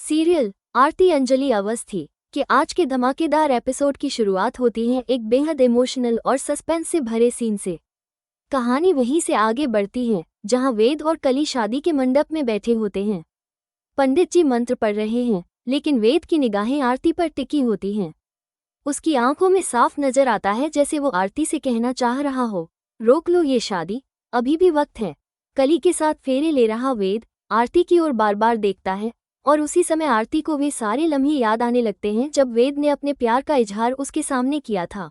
Serial आरती अंजलि अवस्थी के आज के धमाकेदार एपिसोड की शुरुआत होती है एक बेहद इमोशनल और सस्पेंस से भरे सीन से। कहानी वहीं से आगे बढ़ती है जहां वेद और कली शादी के मंडप में बैठे होते हैं। पंडित जी मंत्र पढ़ रहे हैं, लेकिन वेद की निगाहें आरती पर टिकी होती हैं। उसकी आंखों में साफ नजर आता है जैसे वो आरती से कहना चाह रहा हो, रोक लो ये शादी, अभी भी वक्त है। कली के साथ फेरे ले रहा वेद आरती की ओर बार बार देखता है और उसी समय आरती को वे सारे लम्हे याद आने लगते हैं जब वेद ने अपने प्यार का इजहार उसके सामने किया था।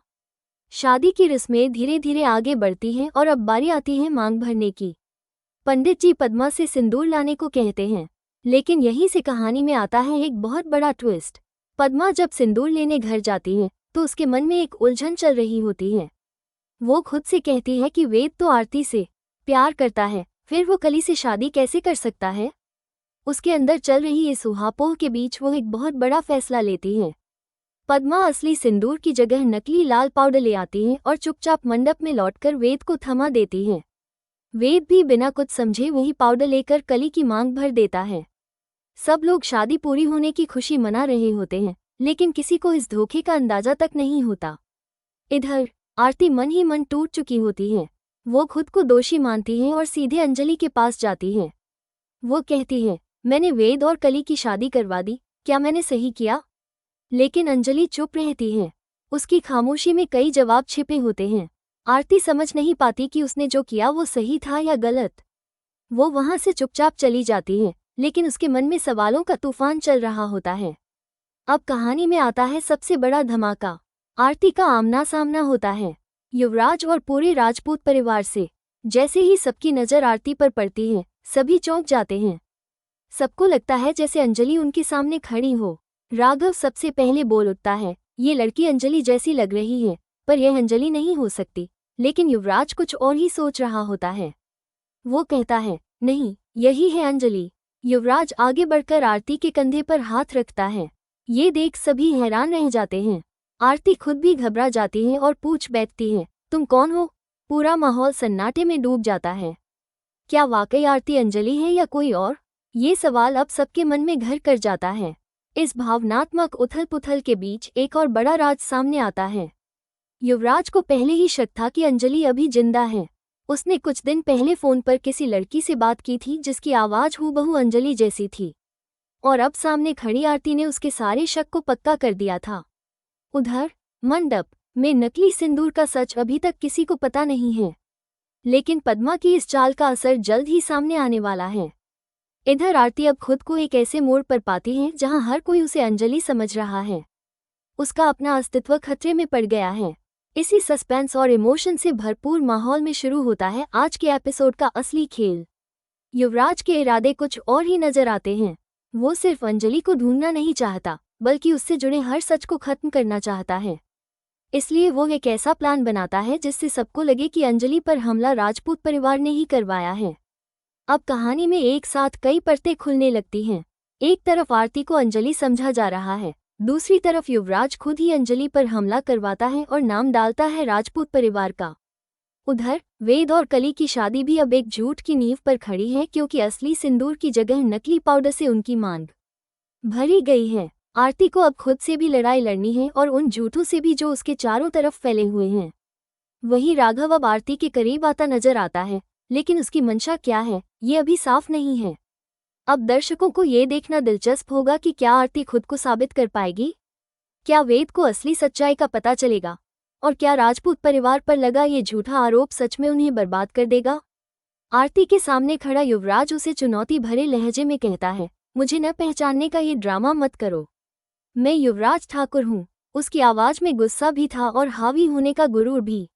शादी की रस्में धीरे धीरे आगे बढ़ती हैं और अब बारी आती है मांग भरने की। पंडित जी पद्मा से सिंदूर लाने को कहते हैं, लेकिन यहीं से कहानी में आता है एक बहुत बड़ा ट्विस्ट। पद्मा जब सिंदूर लेने घर जाती है तो उसके मन में एक उलझन चल रही होती है। वो खुद से कहती है कि वेद तो आरती से प्यार करता है, फिर वो कली से शादी कैसे कर सकता है। उसके अंदर चल रही इस उहापोह के बीच वो एक बहुत बड़ा फैसला लेती है। पद्मा असली सिंदूर की जगह नकली लाल पाउडर ले आती है और चुपचाप मंडप में लौटकर वेद को थमा देती है। वेद भी बिना कुछ समझे वही पाउडर लेकर कली की मांग भर देता है। सब लोग शादी पूरी होने की खुशी मना रहे होते हैं, लेकिन किसी को इस धोखे का अंदाजा तक नहीं होता। इधर आरती मन ही मन टूट चुकी होती है। वो खुद को दोषी मानती है और सीधे अंजलि के पास जाती है। वो कहती है, मैंने वेद और कली की शादी करवा दी, क्या मैंने सही किया? लेकिन अंजलि चुप रहती है। उसकी खामोशी में कई जवाब छिपे होते हैं। आरती समझ नहीं पाती कि उसने जो किया वो सही था या गलत। वो वहां से चुपचाप चली जाती है, लेकिन उसके मन में सवालों का तूफान चल रहा होता है। अब कहानी में आता है सबसे बड़ा धमाका। आरती का आमना सामना होता है युवराज और पूरे राजपूत परिवार से। जैसे ही सबकी नज़र आरती पर पड़ती है, सभी चौंक जाते हैं। सबको लगता है जैसे अंजलि उनके सामने खड़ी हो। राघव सबसे पहले बोल उठता है, ये लड़की अंजलि जैसी लग रही है, पर यह अंजलि नहीं हो सकती। लेकिन युवराज कुछ और ही सोच रहा होता है। वो कहता है, नहीं, यही है अंजलि। युवराज आगे बढ़कर आरती के कंधे पर हाथ रखता है। ये देख सभी हैरान रह जाते हैं। आरती खुद भी घबरा जाती है और पूछ बैठती है, तुम कौन हो? पूरा माहौल सन्नाटे में डूब जाता है। क्या वाकई आरती अंजलि है या कोई और? ये सवाल अब सबके मन में घर कर जाता है। इस भावनात्मक उथल पुथल के बीच एक और बड़ा राज सामने आता है। युवराज को पहले ही शक था कि अंजलि अभी जिंदा है। उसने कुछ दिन पहले फोन पर किसी लड़की से बात की थी जिसकी आवाज हूबहू अंजलि जैसी थी, और अब सामने खड़ी आरती ने उसके सारे शक को पक्का कर दिया था। उधर मंडप में नकली सिंदूर का सच अभी तक किसी को पता नहीं है, लेकिन पद्मा की इस चाल का असर जल्द ही सामने आने वाला है। इधर आरती अब खुद को एक ऐसे मोड़ पर पाती है जहां हर कोई उसे अंजलि समझ रहा है। उसका अपना अस्तित्व खतरे में पड़ गया है। इसी सस्पेंस और इमोशन से भरपूर माहौल में शुरू होता है आज के एपिसोड का असली खेल। युवराज के इरादे कुछ और ही नजर आते हैं। वो सिर्फ अंजलि को ढूंढना नहीं चाहता, बल्कि उससे जुड़े हर सच को खत्म करना चाहता है। इसलिए वो एक ऐसा प्लान बनाता है जिससे सबको लगे कि अंजलि पर हमला राजपूत परिवार ने ही करवाया है। अब कहानी में एक साथ कई परतें खुलने लगती हैं। एक तरफ आरती को अंजलि समझा जा रहा है, दूसरी तरफ युवराज खुद ही अंजलि पर हमला करवाता है और नाम डालता है राजपूत परिवार का। उधर वेद और कली की शादी भी अब एक झूठ की नींव पर खड़ी है, क्योंकि असली सिंदूर की जगह नकली पाउडर से उनकी मांग भरी गई है। आरती को अब खुद से भी लड़ाई लड़नी है और उन झूठों से भी जो उसके चारों तरफ फैले हुए हैं। वहीं राघव अब आरती के करीब आता नजर आता है, लेकिन उसकी मंशा क्या है ये अभी साफ नहीं है। अब दर्शकों को ये देखना दिलचस्प होगा कि क्या आरती खुद को साबित कर पाएगी, क्या वेद को असली सच्चाई का पता चलेगा, और क्या राजपूत परिवार पर लगा ये झूठा आरोप सच में उन्हें बर्बाद कर देगा। आरती के सामने खड़ा युवराज उसे चुनौती भरे लहजे में कहता है, मुझे न पहचानने का ये ड्रामा मत करो, मैं युवराज ठाकुर हूँ। उसकी आवाज में गुस्सा भी था और हावी होने का गुरूर भी।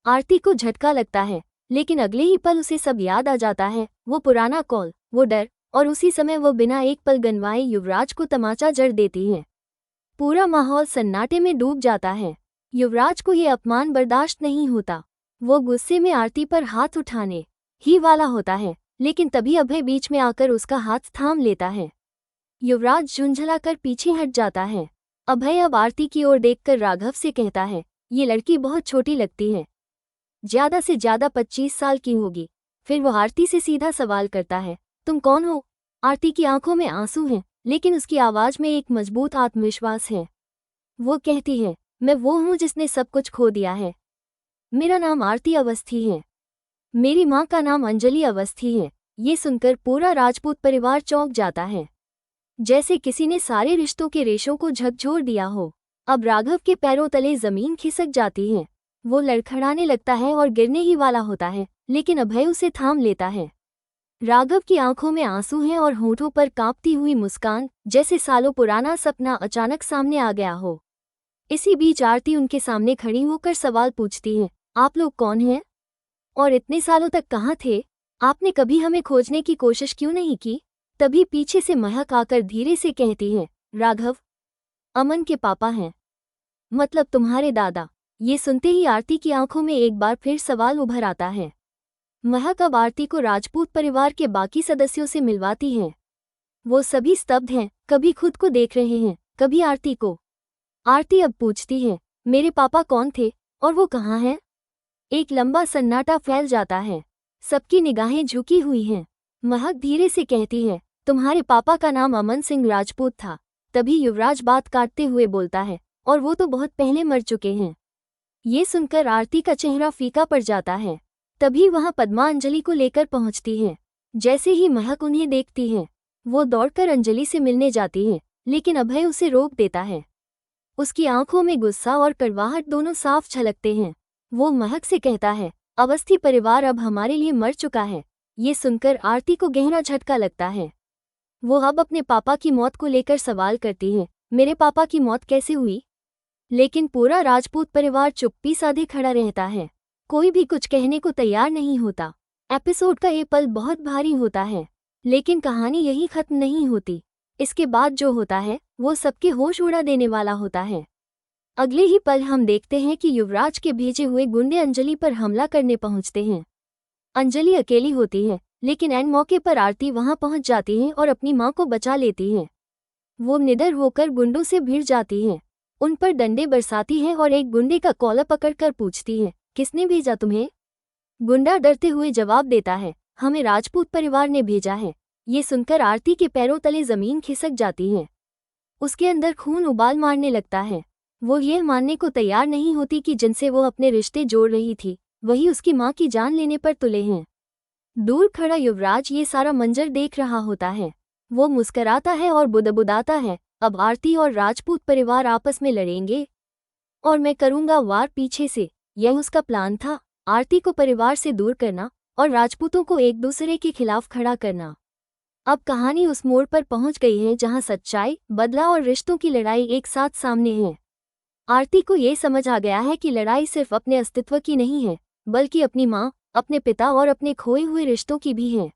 आरती को झटका लगता है, लेकिन अगले ही पल उसे सब याद आ जाता है। वो पुराना कॉल, वो डर, और उसी समय वो बिना एक पल गनवाए युवराज को तमाचा जड़ देती है। पूरा माहौल सन्नाटे में डूब जाता है। युवराज को ये अपमान बर्दाश्त नहीं होता। वो गुस्से में आरती पर हाथ उठाने ही वाला होता है, लेकिन तभी अभय बीच में आकर उसका हाथ थाम लेता है। युवराज झुंझलाकर पीछे हट जाता है। अभय अब आरती की ओर देखकर राघव से कहता है, ये लड़की बहुत छोटी लगती है, ज्यादा से ज्यादा 25 साल की होगी। फिर वो आरती से सीधा सवाल करता है, तुम कौन हो? आरती की आंखों में आंसू हैं, लेकिन उसकी आवाज में एक मजबूत आत्मविश्वास है। वो कहती है, मैं वो हूँ जिसने सब कुछ खो दिया है। मेरा नाम आरती अवस्थी है। मेरी माँ का नाम अंजलि अवस्थी है। ये सुनकर पूरा राजपूत परिवार चौंक जाता है, जैसे किसी ने सारे रिश्तों के रेशों को झकझोर दिया हो। अब राघव के पैरों तले जमीन खिसक जाती है। वो लड़खड़ाने लगता है और गिरने ही वाला होता है, लेकिन अभय उसे थाम लेता है। राघव की आंखों में आंसू हैं और होठों पर कांपती हुई मुस्कान, जैसे सालों पुराना सपना अचानक सामने आ गया हो। इसी बीच आरती उनके सामने खड़ी होकर सवाल पूछती है, आप लोग कौन हैं? और इतने सालों तक कहाँ थे? आपने कभी हमें खोजने की कोशिश क्यों नहीं की? तभी पीछे से महक आकर धीरे से कहती है, राघव अमन के पापा हैं, मतलब तुम्हारे दादा। ये सुनते ही आरती की आंखों में एक बार फिर सवाल उभर आता है। महक अब आरती को राजपूत परिवार के बाकी सदस्यों से मिलवाती है। वो सभी स्तब्ध हैं, कभी खुद को देख रहे हैं, कभी आरती को। आरती अब पूछती है, मेरे पापा कौन थे और वो कहाँ हैं? एक लंबा सन्नाटा फैल जाता है। सबकी निगाहें झुकी हुई हैं। महक धीरे से कहती है, तुम्हारे पापा का नाम अमन सिंह राजपूत था। तभी युवराज बात काटते हुए बोलता है, और वो तो बहुत पहले मर चुके हैं। ये सुनकर आरती का चेहरा फीका पड़ जाता है। तभी वहां पद्मा अंजलि को लेकर पहुंचती है। जैसे ही महक उन्हें देखती है, वो दौड़कर अंजलि से मिलने जाती है, लेकिन अभय उसे रोक देता है। उसकी आंखों में गुस्सा और कड़वाहट दोनों साफ झलकते हैं। वो महक से कहता है, अवस्थी परिवार अब हमारे लिए मर चुका है। ये सुनकर आरती को गहरा झटका लगता है। वो अब अपने पापा की मौत को लेकर सवाल करती है, मेरे पापा की मौत कैसे हुई? लेकिन पूरा राजपूत परिवार चुप्पी साधे खड़ा रहता है। कोई भी कुछ कहने को तैयार नहीं होता। एपिसोड का ये पल बहुत भारी होता है, लेकिन कहानी यही खत्म नहीं होती। इसके बाद जो होता है वो सबके होश उड़ा देने वाला होता है। अगले ही पल हम देखते हैं कि युवराज के भेजे हुए गुंडे अंजलि पर हमला करने पहुंचते हैं। अंजलि अकेली होती है, लेकिन ऐन मौके पर आरती वहां पहुंच जाती है और अपनी मां को बचा लेती है। वो निडर होकर गुंडों से भिड़ जाती है, उन पर डंडे बरसाती है और एक गुंडे का कॉलर पकड़कर पूछती है, किसने भेजा तुम्हें? गुंडा डरते हुए जवाब देता है, हमें राजपूत परिवार ने भेजा है। ये सुनकर आरती के पैरों तले जमीन खिसक जाती है। उसके अंदर खून उबाल मारने लगता है। वो ये मानने को तैयार नहीं होती कि जिनसे वो अपने रिश्ते जोड़ रही थी, वही उसकी मां की जान लेने पर तुले हैं। दूर खड़ा युवराज ये सारा मंजर देख रहा होता है। वो मुस्कराता है और बुदबुदाता है, अब आरती और राजपूत परिवार आपस में लड़ेंगे और मैं करूंगा वार पीछे से। यह उसका प्लान था, आरती को परिवार से दूर करना और राजपूतों को एक दूसरे के खिलाफ खड़ा करना। अब कहानी उस मोड़ पर पहुंच गई है जहां सच्चाई, बदला और रिश्तों की लड़ाई एक साथ सामने है। आरती को ये समझ आ गया है कि लड़ाई सिर्फ अपने अस्तित्व की नहीं है, बल्कि अपनी माँ, अपने पिता और अपने खोए हुए रिश्तों की भी है।